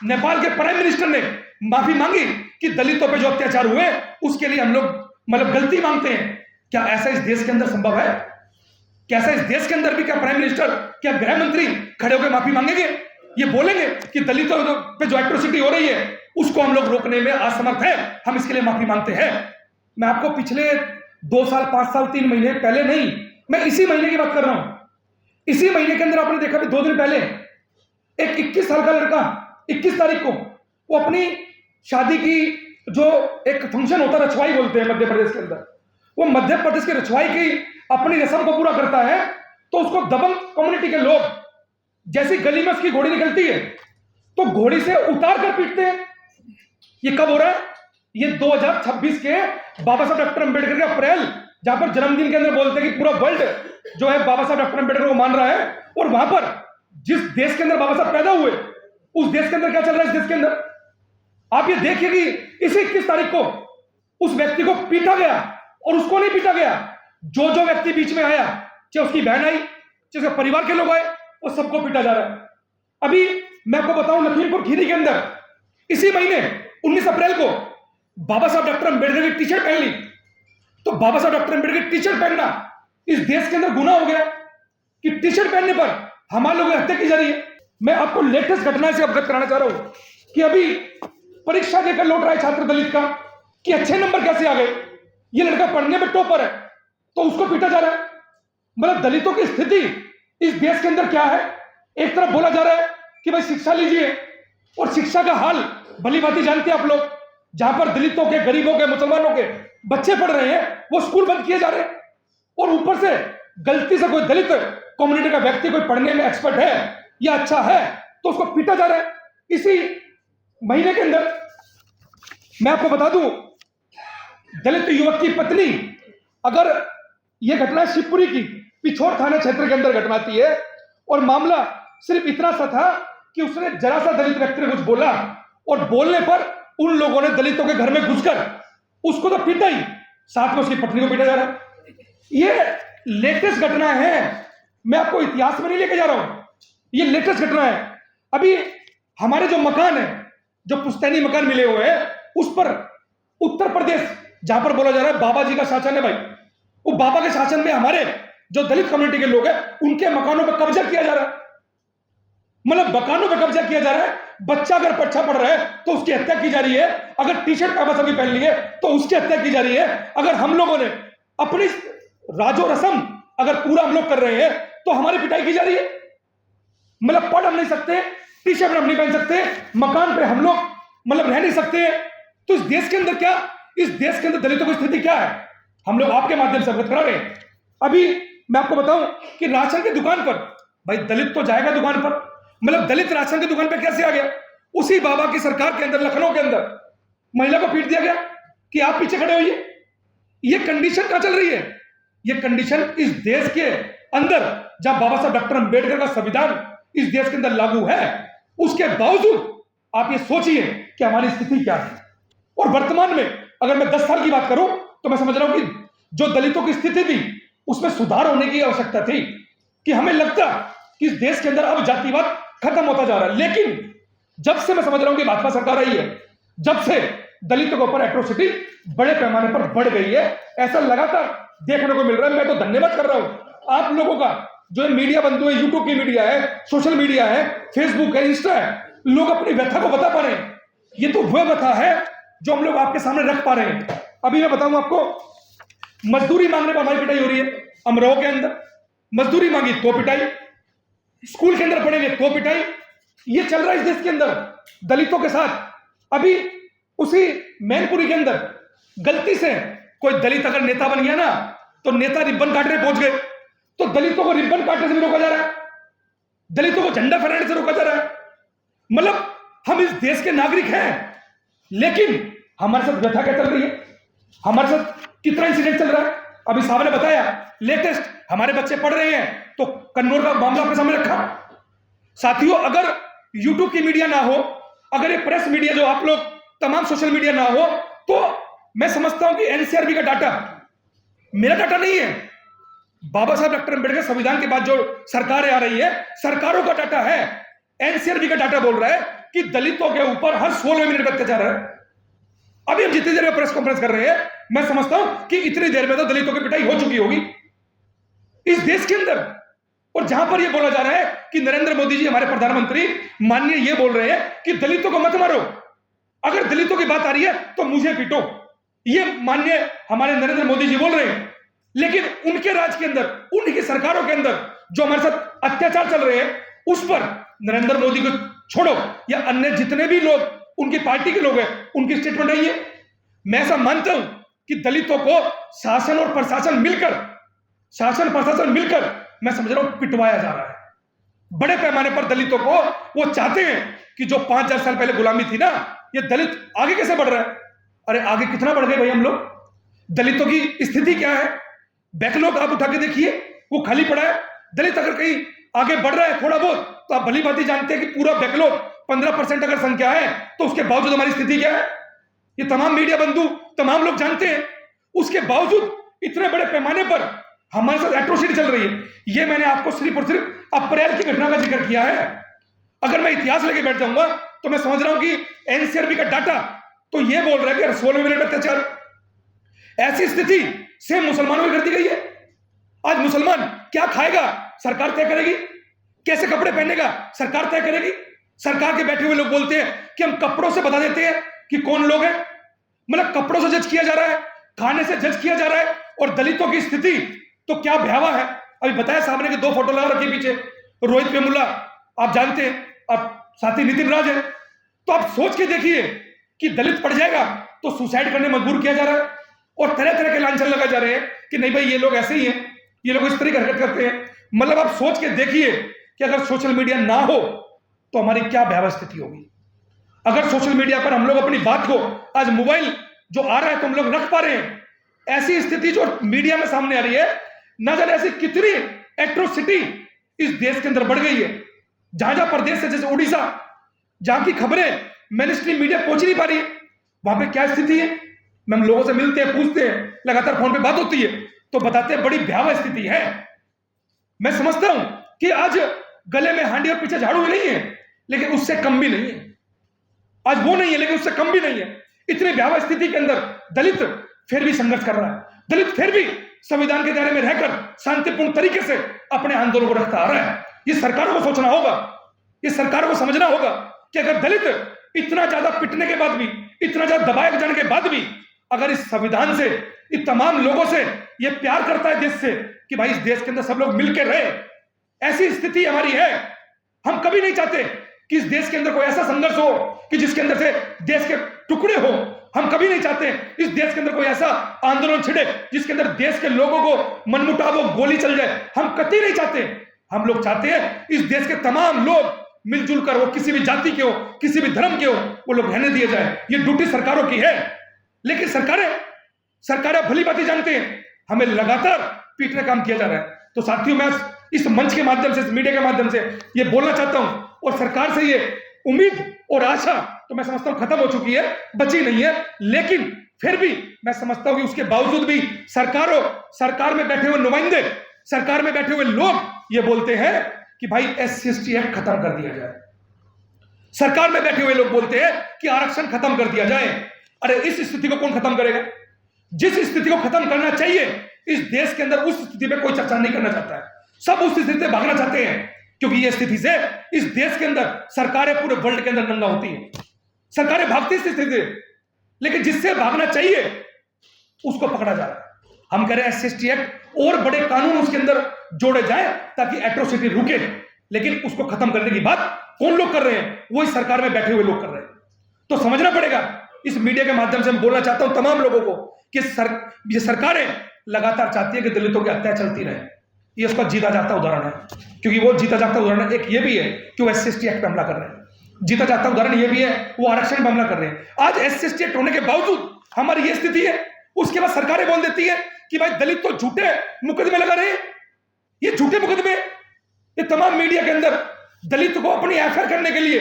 नेपाल के prime minister ने माफी मांगी कि दलितों पे जो अत्याचार हुए उसके लिए हम लोग मतलब गलती मांगते हैं। क्या ऐसा इस देश के अंदर संभव है? कैसा इस देश के अंदर भी क्या प्राइम मिनिस्टर, क्या गृह मंत्री खड़े होकर माफी मांगेंगे? ये बोलेंगे कि दलितों पे जो एट्रोसिटी हो रही है उसको हम लोग रोकने में असमर्थ है, हम इसके लिए माफी मांगते हैं। मैं आपको पिछले 2 साल 5 साल 3 महीने पहले नहीं, मैं इसी महीने की बात कर रहा हूं। इसी महीने के अंदर आपने देखा कि 2 दिन पहले एक 21 साल का लड़का 21 तारीख को वो अपनी शादी की जो एक फंक्शन होता है, रछवाई बोलते हैं मध्य प्रदेश के अंदर, वो मध्य प्रदेश की रछवाई की अपनी रस्म को पूरा करता है तो उसको दबंग कम्युनिटी के लोग जैसी गली में उसकी घोड़ी निकलती है तो घोड़ी से उतार कर पीटते हैं। ये कब हो रहा है? ये 2026 के बाबा साहब डॉक्टर अंबेडकर के अप्रैल, जहां पर जन्मदिन के अंदर बोलते हैं कि पूरा वर्ल्ड जो है बाबा साहब डॉक्टर अंबेडकर को मान रहा है, और वहां पर जिस देश के अंदर बाबा साहब पैदा हुए उस देश के अंदर क्या चल रहा है? इस देश के अंदर आप ये देखिए कि इसी 21 तारीख को उस व्यक्ति को पीटा गया, और उसको नहीं पीटा गया, जो जो व्यक्ति बीच में आया, चाहे उसकी बहन आई, चाहे उसके परिवार के लोग आए, वो सबको पीटा जा रहा है। अभी मैं आपको बताऊं, लखीमपुर खीरी के अंदर इसी महीने 19 अप्रैल को बाबा साहब डॉक्टर अंबेडकर की टी शर्ट पहन ली। तो बाबा साहब डॉक्टर अंबेडकर की टी शर्ट पहनना इस देश के अंदर गुनाह हो गया कि टी शर्ट पहनने पर हमारे लोगों की हत्या की जा रही है। मैं आपको लेटेस्ट घटना से अवगत कराना चाह रहा हूं कि अभी परीक्षा देकर लौट रहा है छात्र दलित का कि अच्छे नंबर कैसे आ गए, ये लड़का पढ़ने में टॉपर है तो उसको पीटा जा रहा है। मतलब दलितों की स्थिति इस देश के अंदर क्या है? एक तरफ बोला जा रहा है कि भाई शिक्षा लीजिए, और शिक्षा का हाल भली भांति जानते हैं आप लोग, जहां पर दलितों के, गरीबों के, मुसलमानों के बच्चे पढ़ रहे हैं वो स्कूल बंद किए जा रहे हैं, और ऊपर से गलती से कोई दलित कम्युनिटी का व्यक्ति कोई पढ़ने में एक्सपर्ट है या अच्छा है तो उसको पीटा जा रहा है। इसी महीने के अंदर मैं आपको बता दूं, दलित युवक की पत्नी, अगर यह घटना शिवपुरी की पिछोर थाना क्षेत्र के अंदर घटनाती है, और मामला सिर्फ इतना सा था कि उसने जरा सा दलित व्यक्ति ने कुछ बोला, और बोलने पर उन लोगों ने दलितों के घर में घुसकर उसको तो पीटा ही, साथ में उसकी पत्नी को पीटा जा रहा है। ये लेटेस्ट घटना है, मैं आपको इतिहास में नहीं लेके जा रहा हूं, ये लेटेस्ट घटना है। अभी हमारे जो मकान है, जो पुश्तैनी मकान मिले हुए हैं, उस पर उत्तर प्रदेश, जहां पर बोला जा रहा है बाबा जी का शासन है भाई, वो बाबा के शासन में हमारे जो दलित कम्युनिटी के लोग हैं उनके मकानों पर कब्जा किया जा रहा है। मतलब मकानों पर कब्जा किया जा रहा है। बच्चा अगर अच्छा पढ़ रहा है तो उसकी हत्या की जा रही है, अगर टी शर्ट बाबा साहब की पहन ली है तो उसकी हत्या की जा रही है। अगर हम लोगों ने अपनी राजो रस्म अगर पूरा हम लोग कर रहे हैं तो हमारी पिटाई की जा रही है। मतलब पढ़ हम नहीं सकते, टी शर्ट हम नहीं पहन सकते, मकान पे हम लोग मतलब रह नहीं सकते, तो इस देश के अंदर क्या, इस देश के अंदर दलितों की स्थिति क्या है, हम लोग आपके माध्यम से अवगत करा रहे हैं। अभी मैं आपको बताऊं कि राशन की दुकान पर भाई दलित तो जाएगा दुकान पर, मतलब दलित राशन की दुकान पर कैसे आ गया? उसी बाबा की सरकार के अंदर, लखनऊ के अंदर महिला को पीट दिया गया कि आप पीछे खड़े होइए। ये कंडीशन क्या चल रही है? ये कंडीशन इस देश के अंदर, जहां बाबा साहब डॉक्टर अंबेडकर का संविधान इस देश के अंदर लागू है, उसके बावजूद आप ये सोचिए कि हमारी स्थिति क्या है। और वर्तमान में अगर मैं 10 साल की बात करूं तो मैं समझ रहा हूं कि जो दलितों की स्थिति थी उसमें सुधार होने की आवश्यकता थी, कि हमें लगता कि इस देश के अंदर अब जातिवाद खत्म होता जा रहा है। लेकिन जब से मैं समझ रहा हूं कि भाजपा सरकार आई है, जब से दलितों के ऊपर एट्रोसिटी बड़े पैमाने पर बढ़ गई है, ऐसा लगातार देखने को मिल रहा है। मैं तो धन्यवाद कर रहा हूं आप लोगों का, जो मीडिया बंधु है, यूट्यूब की मीडिया है, सोशल मीडिया है, फेसबुक है, इंस्टा है, लोग अपनी व्यथा को बता पा रहे हैं। ये तो वह व्यथा है जो हम लोग आपके सामने रख पा रहे हैं। अभी मैं बताऊं आपको, मजदूरी मांगने पर हमारी पिटाई हो रही है। अमरोह के अंदर मजदूरी मांगी तो पिटाई, स्कूल के अंदर पढ़ेंगे तो पिटाई। ये चल रहा है इस देश के अंदर दलितों के साथ। अभी उसी मैनपुरी के अंदर गलती से कोई दलित अगर नेता बन गया ना, तो नेता रिबन काटने पहुंच गए, तो दलितों को रिबन काटने से भी रोका जा रहा है, दलितों को झंडा फहराने से रोका जा रहा है। मतलब हम इस देश के नागरिक हैं, लेकिन हमारे साथ व्यथा क्या चल रही है, हमारे साथ कितना इंसिडेंट चल रहा है। अभी साहब ने बताया लेटेस्ट, हमारे बच्चे पढ़ रहे हैं तो कन्नौर का मामला आपके सामने रखा। साथियों, अगर यूट्यूब की मीडिया ना हो, अगर ये प्रेस मीडिया जो आप लोग तमाम सोशल मीडिया ना हो, तो मैं समझता हूं कि एनसीआरबी का डाटा, मेरा डाटा नहीं है, बाबा साहब डॉक्टर अंबेडकर संविधान के बाद जो सरकारें आ रही है, सरकारों का डाटा है। एनसीआरबी का डाटा बोल रहा है कि दलितों के ऊपर हर 16 मिनट में अत्याचार है। अभी हम जितनी देर में प्रेस कॉन्फ्रेंस कर रहे हैं, मैं समझता हूं कि इतनी देर में तो दलितों की पिटाई हो चुकी होगी इस देश के अंदर। और जहां पर यह बोला जा रहा है कि नरेंद्र मोदी जी हमारे प्रधानमंत्री माननीय ये बोल रहे हैं कि दलितों को मत मारो, अगर दलितों की बात आ रही है तो मुझे पीटो, ये माननीय हमारे नरेंद्र मोदी जी बोल रहे हैं। लेकिन उनके राज के अंदर, उनकी सरकारों के अंदर जो हमारे साथ अत्याचार चल रहे हैं, उस पर नरेंद्र मोदी को छोड़ो या अन्य जितने भी लोग उनकी पार्टी के लोग हैं, उनकी स्टेटमेंट नहीं है। मैं ऐसा मानता हूं कि दलितों को शासन और प्रशासन मिलकर, मैं समझ रहा हूं पिटवाया जा रहा है बड़े पैमाने पर दलितों को। वो चाहते हैं कि जो 5000 साल पहले गुलामी थी ना, ये दलित आगे कैसे बढ़ रहा है? अरे आगे कितना बढ़ गए भाई हम लोग। दलितों की स्थिति क्या है? बैकलॉग आप उठा के देखिए, वो खाली पड़ा है। दलित अगर कहीं आगे बढ़ रहा है थोड़ा बहुत, तो आप भली बात ही जानते हैं कि पूरा बैकलॉग 15% अगर संख्या है तो उसके बावजूद हमारी स्थिति क्या है, ये तमाम मीडिया बंधु, तमाम लोग जानते हैं। उसके बावजूद इतने बड़े पैमाने पर हमारे साथ एट्रोसिटी चल रही है। ये मैंने आपको सिर्फ और सिर्फ अप्रैल की घटना का जिक्र किया है। अगर मैं इतिहास लेके बैठ जाऊंगा तो मैं समझ रहा हूं कि एनसीआरबी का डाटा तो ये बोल रहा है कि 16 मिनट अत्याचार। ऐसी स्थिति से मुसलमानों की कर दी गई है। आज मुसलमान क्या खाएगा सरकार तय करेगी, कैसे कपड़े पहनेगा सरकार तय करेगी। सरकार के बैठे हुए लोग बोलते हैं कि हम कपड़ों से बता देते हैं कि कौन लोग हैं, मतलब कपड़ों से जज किया जा रहा है, खाने से जज किया जा रहा है। और दलितों की स्थिति तो क्या भयावह है। अभी बताया सामने के 2 फोटो लगा रखी पीछे, रोहित वेमुला आप जानते हैं, आप साथी नितिन राज है। तो आप सोच के देखिए कि दलित पड़ जाएगा तो सुसाइड करने मजबूर किया जा रहा है और तरह तरह के लांछन लगाए जा रहे हैं कि नहीं भाई ये लोग ऐसे ही हैं, ये लोग इस तरह की हरकत करते हैं। मतलब आप सोच के देखिए कि अगर सोशल मीडिया ना हो तो हमारी क्या भयावह स्थिति होगी। अगर सोशल मीडिया पर हम लोग अपनी बात को, आज मोबाइल जो आ रहा है तो हम लोग रख पा रहे हैं, ऐसी स्थिति जो मीडिया में सामने आ रही है, ना जाने ऐसी कितनी एट्रोसिटी इस देश के अंदर बढ़ गई है। जहां जहां प्रदेश से, जैसे उड़ीसा, जहां की खबरें मेन स्ट्रीम मीडिया पहुंच नहीं पा रही है, वहां पे क्या स्थिति है। हम लोगों से मिलते हैं, पूछते हैं, लगातार फोन पे बात होती है तो बताते हैं बड़ी भयावह स्थिति है। मैं समझता हूं कि आज गले में हांडी और पीछे झाड़ू नहीं है, लेकिन उससे कम भी नहीं है। आज वो नहीं है लेकिन उससे कम भी नहीं है। इतनी भयावह स्थिति के अंदर दलित फिर भी संघर्ष कर रहा है, दलित फिर भी संविधान के दायरे में रहकर शांतिपूर्ण तरीके से अपने आंदोलन को रखता आ रहा है। ये सरकारों को सोचना होगा, ये सरकारों को समझना होगा कि अगर दलित इतना ज्यादा पिटने के बाद भी, इतना ज्यादा दबाए जाने के बाद भी, अगर इस संविधान से, इस तमाम लोगों से ये प्यार करता है देश से कि भाई इस देश के अंदर सब लोग मिलकर रहे, ऐसी स्थिति हमारी है। हम कभी नहीं चाहते कि इस देश के अंदर कोई ऐसा संघर्ष हो कि जिसके अंदर से देश के टुकड़े हो। हम कभी नहीं चाहते इस देश के अंदर कोई ऐसा आंदोलन छिड़े जिसके अंदर देश के लोगों को मनमुटाव हो, गोली चल जाए। हम कतई नहीं चाहते। हम लोग चाहते हैं इस देश के तमाम लोग मिलजुल कर, वो किसी भी जाति के हो, किसी भी धर्म के हो, वो लोग रहने दिए जाए। ये ड्यूटी सरकारों की है। लेकिन सरकारें भली बात ही जानते हैं, हमें लगातार पीटने का काम किया जा रहा है। तो साथियों, मैं इस मंच के माध्यम से, इस मीडिया के माध्यम से ये बोलना चाहता हूं, और सरकार से ये उम्मीद और आशा तो मैं समझता हूं खत्म हो चुकी है, बची नहीं है। लेकिन फिर भी मैं समझता हूं कि उसके बावजूद भी सरकार में बैठे हुए नुमाइंदे, सरकार में बैठे हुए लोग ये बोलते हैं कि भाई SC/ST एक्ट खत्म कर दिया जाए। सरकार में बैठे हुए लोग बोलते हैं कि आरक्षण खत्म कर दिया जाए। अरे इस स्थिति को कौन खत्म करेगा? जिस स्थिति को खत्म करना चाहिए इस देश के अंदर, उस स्थिति में कोई चर्चा नहीं करना चाहता है। सब उस स्थिति से भागना चाहते हैं, क्योंकि ये स्थिति से इस देश के अंदर सरकारें पूरे वर्ल्ड के अंदर नंगा होती हैं, सरकारें भागती इस स्थिति से। लेकिन जिससे भागना चाहिए उसको पकड़ा जा रहा है। हम कह रहे हैं SC/ST एक्ट और बड़े कानून उसके अंदर जोड़े जाए ताकि एट्रोसिटी रुके। लेकिन उसको खत्म करने की बात कौन लोग कर रहे हैं? वही सरकार में बैठे हुए लोग कर रहे हैं। तो समझना पड़ेगा। इस मीडिया के माध्यम से मैं बोलना चाहता हूं तमाम लोगों को कि ये सरकारें लगातार चाहती है कि दलितों की हत्या चलती रहे। ये उसका जीता जागता उदाहरण है, क्योंकि वो जीता जागता उदाहरण एक ये भी है कि वो SC/ST एक्ट पे हमला कर रहे हैं। जीता जागता उदाहरण ये भी है वो आरक्षण पे हमला कर रहे हैं। आज SC/ST एक्ट होने के बावजूद हमारी ये स्थिति है। उसके बाद सरकारें बोल देती है कि भाई दलित तो झूठे मुकदमे लगा रहे हैं। ये झूठे मुकदमे, ये तमाम मीडिया के अंदर दलित को अपनी एफआईआर करने के लिए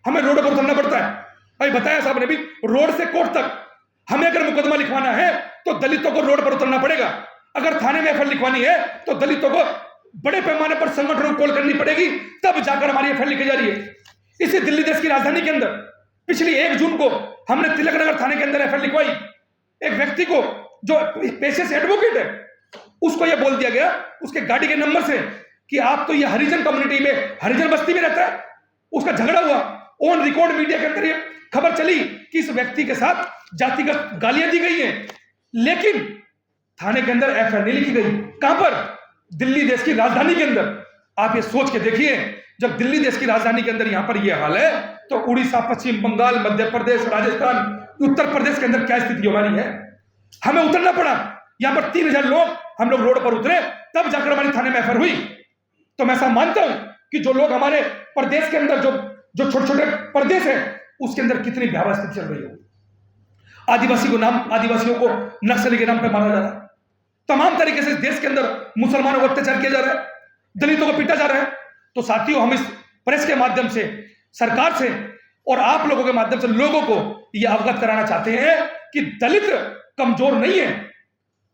हमें रोड पर उतरना पड़ता है। अभी बताया साहब ने भी, रोड से कोर्ट तक हमें अगर मुकदमा लिखवाना है तो दलितों को रोड पर उतरना पड़ेगा। अगर थाने में एफआईआर लिखवानी है तो दलितों को बड़े पैमाने पर संगठनों को कॉल करनी पड़ेगी, तब जाकर हमारी एफआईआर लिखी जा रही है। इसी दिल्ली देश की राजधानी के अंदर पिछली 1 जून को हमने तिलक नगर थाने के अंदर एफआईआर लिखवाई। एक व्यक्ति को जो पेशे से एडवोकेट है, उसको यह बोल दिया गया उसके गाड़ी के नंबर से कि आप तो ये हरिजन कम्युनिटी में, हरिजन बस्ती में रहता है। उसका झगड़ा हुआ, ऑन रिकॉर्ड मीडिया के अंदर ये खबर चली कि इस व्यक्ति के साथ जातिगत गालियां दी गई हैं, लेकिन थाने के अंदर एफआईआर नहीं लिखी गई। कहां पर? दिल्ली देश की राजधानी के अंदर। आप ये सोच के देखिए, जब दिल्ली देश की राजधानी के अंदर यहां पर यह हाल है, तो उड़ीसा, पश्चिम बंगाल, मध्य प्रदेश, राजस्थान, उत्तर प्रदेश के अंदर क्या स्थिति हमारी है। हमें उतरना पड़ा। यहां पर 3000 लोग हम लोग रोड पर उतरे, तब जाकर हमारी थाने में एफआईआर हुई। तो मैं ऐसा मानता हूं कि जो लोग हमारे प्रदेश के अंदर जो छोटे छोटे प्रदेश है, उसके अंदर कितनी भयावह स्थिति चल रही हो। आदिवासियों को नक्सली के नाम पर मारा जा रहा है। तमाम तरीके से इस देश के अंदर मुसलमानों को अत्याचार किया जा रहा है, दलितों को पीटा जा रहा है। तो साथियों, हम इस प्रेस के माध्यम से, सरकार से और आप लोगों के माध्यम से लोगों को यह अवगत कराना चाहते हैं कि दलित कमजोर नहीं है।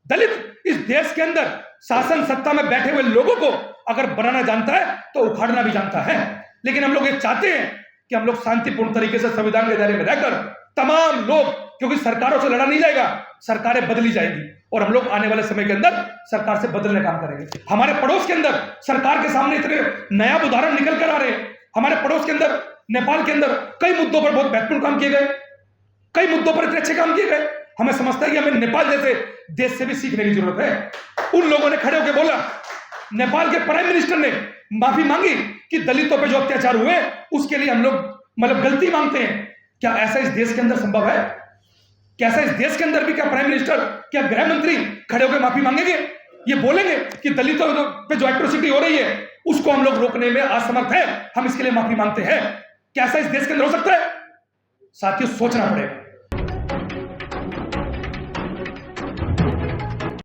दलित इस देश के अंदर शासन सत्ता में बैठे हुए लोगों को अगर बनाना जानता है तो उखाड़ना भी जानता है। लेकिन हम लोग ये चाहते हैं कि हम लोग शांतिपूर्ण तरीके से संविधान के दायरे में रहकर तमाम लोग, क्योंकि सरकारों से लड़ा नहीं जाएगा, सरकारें बदली जाएगी और हम लोग आने वाले समय के अंदर सरकार से बदलने का काम करेंगे। हमारे पड़ोस के अंदर सरकार के सामने इतने नया उदाहरण निकल कर आ रहे हैं। हमारे पड़ोस के अंदर, नेपाल के अंदर कई मुद्दों पर बहुत महत्वपूर्ण काम किए गए, कई मुद्दों पर इतने अच्छे काम किए गए। हमें समझता है कि हमें नेपाल जैसे देश से भी सीखने की जरूरत है। उन लोगों ने खड़े होकर बोला, नेपाल के प्राइम मिनिस्टर ने माफी मांगी कि दलितों पे जो अत्याचार हुए उसके लिए हम लोग गलती मांगते हैं। क्या ऐसा इस देश के अंदर संभव है? क्या ऐसा इस देश के अंदर भी क्या प्राइम मिनिस्टर, क्या गृह मंत्री खड़े होकर माफी मांगेंगे? ये बोलेंगे कि दलितों पे जो एट्रोसिटी हो रही है उसको हम लोग रोकने में असमर्थ हैं, हम इसके लिए माफी मांगते हैं? क्या ऐसा इस देश के अंदर हो सकता है? साथियों, सोचना पड़ेगा।